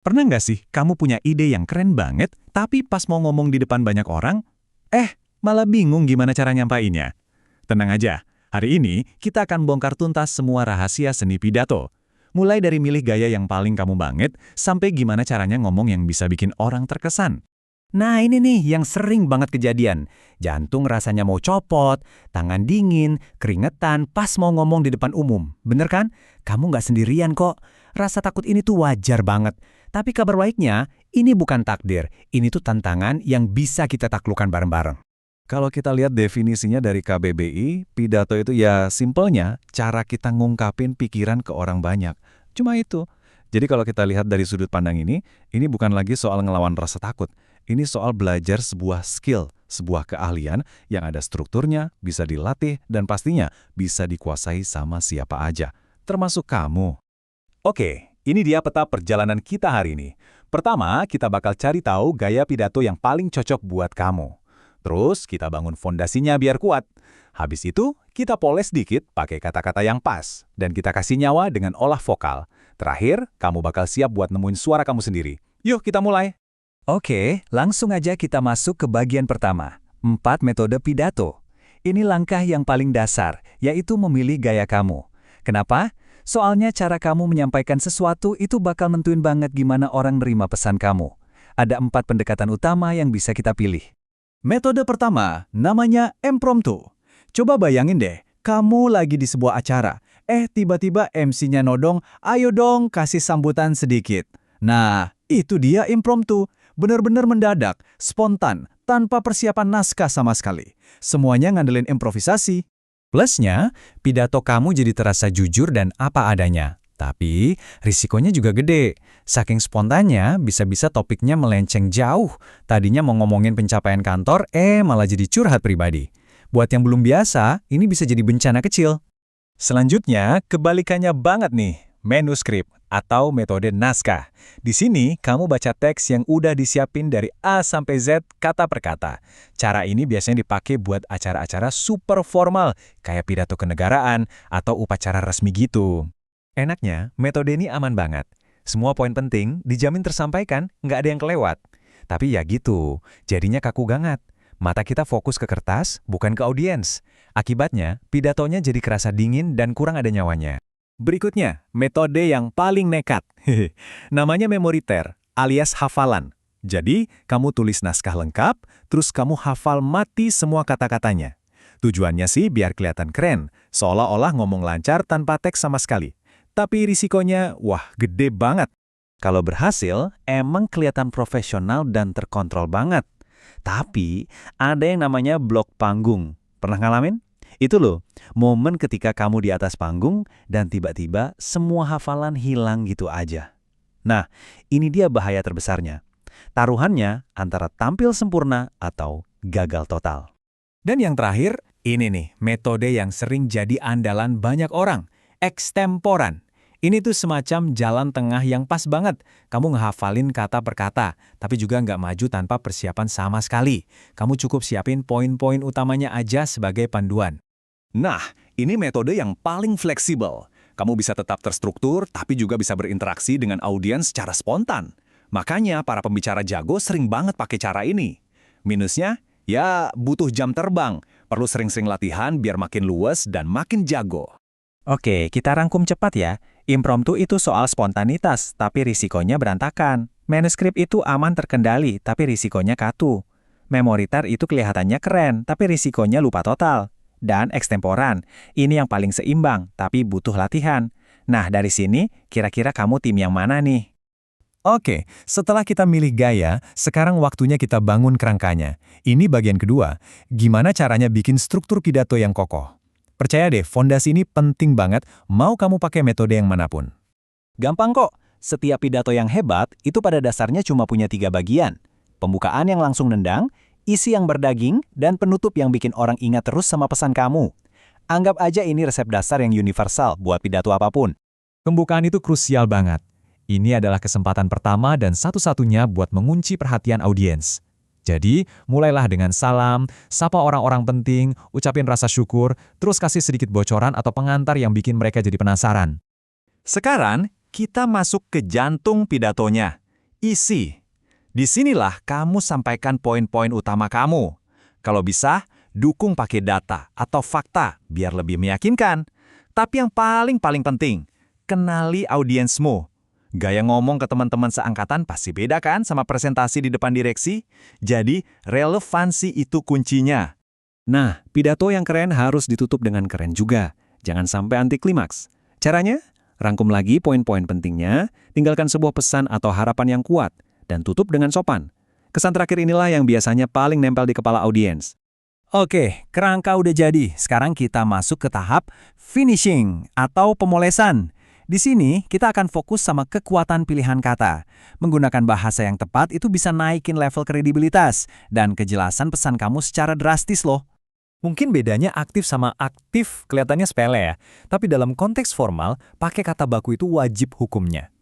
Pernah nggak sih kamu punya ide yang keren banget, tapi pas mau ngomong di depan banyak orang, malah bingung gimana cara nyampainnya? Tenang aja, hari ini kita akan bongkar tuntas semua rahasia seni pidato. Mulai dari milih gaya yang paling kamu banget, sampai gimana caranya ngomong yang bisa bikin orang terkesan. Nah ini nih yang sering banget kejadian. Jantung rasanya mau copot, tangan dingin, keringetan pas mau ngomong di depan umum. Bener kan? Kamu nggak sendirian kok. Rasa takut ini tuh wajar banget. Tapi kabar baiknya, ini bukan takdir. Ini tuh tantangan yang bisa kita taklukkan bareng-bareng. Kalau kita lihat definisinya dari KBBI, pidato itu ya simpelnya cara kita ngungkapin pikiran ke orang banyak. Cuma itu. Jadi kalau kita lihat dari sudut pandang ini bukan lagi soal ngelawan rasa takut. Ini soal belajar sebuah skill, sebuah keahlian yang ada strukturnya, bisa dilatih, dan pastinya bisa dikuasai sama siapa aja. Termasuk kamu. Oke, ini dia peta perjalanan kita hari ini. Pertama, kita bakal cari tahu gaya pidato yang paling cocok buat kamu. Terus, kita bangun fondasinya biar kuat. Habis itu, kita poles dikit pakai kata-kata yang pas. Dan kita kasih nyawa dengan olah vokal. Terakhir, kamu bakal siap buat nemuin suara kamu sendiri. Yuk, kita mulai. Oke, langsung aja kita masuk ke bagian pertama. 4 metode pidato. Ini langkah yang paling dasar, yaitu memilih gaya kamu. Kenapa? Soalnya cara kamu menyampaikan sesuatu itu bakal nentuin banget gimana orang nerima pesan kamu. Ada 4 pendekatan utama yang bisa kita pilih. Metode pertama, namanya impromptu. Coba bayangin deh, kamu lagi di sebuah acara. Tiba-tiba MC-nya nodong, ayo dong kasih sambutan sedikit. Nah, itu dia impromptu. Benar-benar mendadak, spontan, tanpa persiapan naskah sama sekali. Semuanya ngandelin improvisasi. Plusnya, pidato kamu jadi terasa jujur dan apa adanya. Tapi, risikonya juga gede. Saking spontannya, bisa-bisa topiknya melenceng jauh. Tadinya mau ngomongin pencapaian kantor, malah jadi curhat pribadi. Buat yang belum biasa, ini bisa jadi bencana kecil. Selanjutnya, kebalikannya banget nih, manuskrip atau metode naskah. Di sini, kamu baca teks yang udah disiapin dari A sampai Z kata per kata. Cara ini biasanya dipakai buat acara-acara super formal, kayak pidato kenegaraan atau upacara resmi gitu. Enaknya, metode ini aman banget. Semua poin penting dijamin tersampaikan, nggak ada yang kelewat. Tapi ya gitu, jadinya kaku gangat. Mata kita fokus ke kertas, bukan ke audiens. Akibatnya, pidatonya jadi kerasa dingin dan kurang ada nyawanya. Berikutnya, metode yang paling nekat. Namanya memoriter, alias hafalan. Jadi, kamu tulis naskah lengkap, terus kamu hafal mati semua kata-katanya. Tujuannya sih biar kelihatan keren, seolah-olah ngomong lancar tanpa teks sama sekali. Tapi risikonya, gede banget. Kalau berhasil, emang kelihatan profesional dan terkontrol banget. Tapi, ada yang namanya blok panggung. Pernah ngalamin? Itu loh, momen ketika kamu di atas panggung dan tiba-tiba semua hafalan hilang gitu aja. Nah, ini dia bahaya terbesarnya. Taruhannya antara tampil sempurna atau gagal total. Dan yang terakhir, ini nih, metode yang sering jadi andalan banyak orang. Ekstemporan. Ini tuh semacam jalan tengah yang pas banget. Kamu ngehafalin kata per kata, tapi juga nggak maju tanpa persiapan sama sekali. Kamu cukup siapin poin-poin utamanya aja sebagai panduan. Nah, ini metode yang paling fleksibel. Kamu bisa tetap terstruktur, tapi juga bisa berinteraksi dengan audiens secara spontan. Makanya para pembicara jago sering banget pakai cara ini. Minusnya, ya butuh jam terbang. Perlu sering-sering latihan biar makin luwes dan makin jago. Oke, kita rangkum cepat ya. Impromptu itu soal spontanitas, tapi risikonya berantakan. Manuskrip itu aman terkendali, tapi risikonya katu. Memoriter itu kelihatannya keren, tapi risikonya lupa total. Dan ekstemporan, ini yang paling seimbang, tapi butuh latihan. Nah, dari sini, kira-kira kamu tim yang mana nih? Oke, setelah kita milih gaya, sekarang waktunya kita bangun kerangkanya. Ini bagian kedua, gimana caranya bikin struktur pidato yang kokoh. Percaya deh, fondasi ini penting banget, mau kamu pakai metode yang manapun. Gampang kok, setiap pidato yang hebat itu pada dasarnya cuma punya 3 bagian. Pembukaan yang langsung nendang, isi yang berdaging, dan penutup yang bikin orang ingat terus sama pesan kamu. Anggap aja ini resep dasar yang universal buat pidato apapun. Pembukaan itu krusial banget. Ini adalah kesempatan pertama dan satu-satunya buat mengunci perhatian audiens. Jadi, mulailah dengan salam, sapa orang-orang penting, ucapin rasa syukur, terus kasih sedikit bocoran atau pengantar yang bikin mereka jadi penasaran. Sekarang, kita masuk ke jantung pidatonya. isi. Disinilah kamu sampaikan poin-poin utama kamu. Kalau bisa, dukung pakai data atau fakta biar lebih meyakinkan. Tapi yang paling penting, kenali audiensmu. Gaya ngomong ke teman-teman seangkatan pasti beda kan sama presentasi di depan direksi? Jadi, relevansi itu kuncinya. Nah, pidato yang keren harus ditutup dengan keren juga. Jangan sampai anti klimaks. Caranya? Rangkum lagi poin-poin pentingnya, tinggalkan sebuah pesan atau harapan yang kuat, dan tutup dengan sopan. Kesan terakhir inilah yang biasanya paling nempel di kepala audiens. Oke, kerangka udah jadi. Sekarang kita masuk ke tahap finishing atau pemolesan. Di sini, kita akan fokus sama kekuatan pilihan kata. Menggunakan bahasa yang tepat itu bisa naikin level kredibilitas dan kejelasan pesan kamu secara drastis loh. Mungkin bedanya aktif sama aktif kelihatannya sepele ya, tapi dalam konteks formal, pakai kata baku itu wajib hukumnya.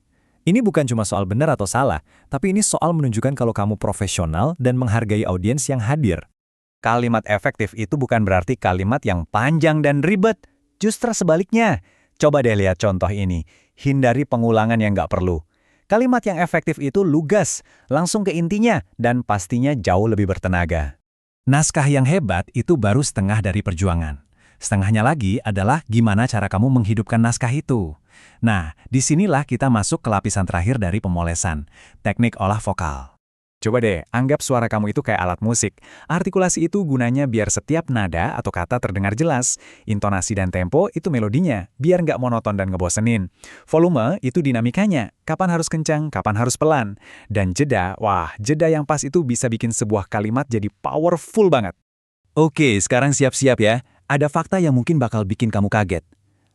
Ini bukan cuma soal benar atau salah, tapi ini soal menunjukkan kalau kamu profesional dan menghargai audiens yang hadir. Kalimat efektif itu bukan berarti kalimat yang panjang dan ribet. Justru sebaliknya. Coba deh lihat contoh ini. Hindari pengulangan yang nggak perlu. Kalimat yang efektif itu lugas, langsung ke intinya, dan pastinya jauh lebih bertenaga. Naskah yang hebat itu baru setengah dari perjuangan. Setengahnya lagi adalah gimana cara kamu menghidupkan naskah itu. Nah, disinilah kita masuk ke lapisan terakhir dari pemolesan, teknik olah vokal. Coba deh, anggap suara kamu itu kayak alat musik. Artikulasi itu gunanya biar setiap nada atau kata terdengar jelas. Intonasi dan tempo itu melodinya, biar nggak monoton dan ngebosenin. Volume itu dinamikanya, kapan harus kencang, kapan harus pelan. Dan jeda, wah, jeda yang pas itu bisa bikin sebuah kalimat jadi powerful banget. Oke, sekarang siap-siap ya. Ada fakta yang mungkin bakal bikin kamu kaget.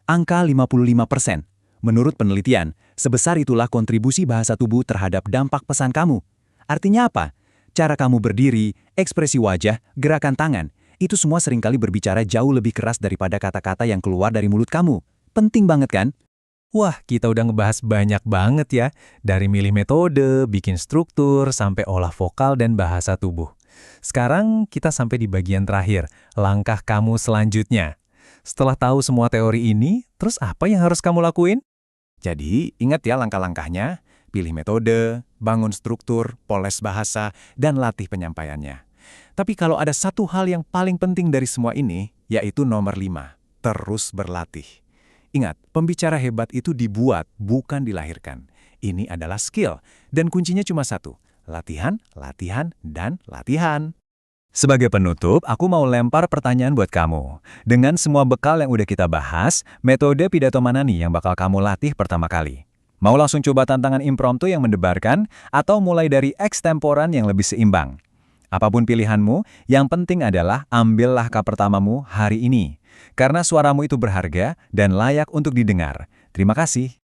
Angka 55%. Menurut penelitian, sebesar itulah kontribusi bahasa tubuh terhadap dampak pesan kamu. Artinya apa? Cara kamu berdiri, ekspresi wajah, gerakan tangan, itu semua seringkali berbicara jauh lebih keras daripada kata-kata yang keluar dari mulut kamu. Penting banget kan? Wah, kita udah ngebahas banyak banget ya. Dari milih metode, bikin struktur, sampai olah vokal dan bahasa tubuh. Sekarang kita sampai di bagian terakhir, langkah kamu selanjutnya. Setelah tahu semua teori ini, terus apa yang harus kamu lakuin? Jadi, ingat ya langkah-langkahnya. Pilih metode, bangun struktur, poles bahasa, dan latih penyampaiannya. Tapi kalau ada satu hal yang paling penting dari semua ini, yaitu nomor 5, terus berlatih. Ingat, pembicara hebat itu dibuat, bukan dilahirkan. Ini adalah skill, dan kuncinya cuma satu, latihan, latihan, dan latihan. Sebagai penutup, aku mau lempar pertanyaan buat kamu. Dengan semua bekal yang udah kita bahas, metode pidato mana nih yang bakal kamu latih pertama kali? Mau langsung coba tantangan impromptu yang mendebarkan, atau mulai dari ekstemporan yang lebih seimbang? Apapun pilihanmu, yang penting adalah ambil langkah pertamamu hari ini. Karena suaramu itu berharga dan layak untuk didengar. Terima kasih.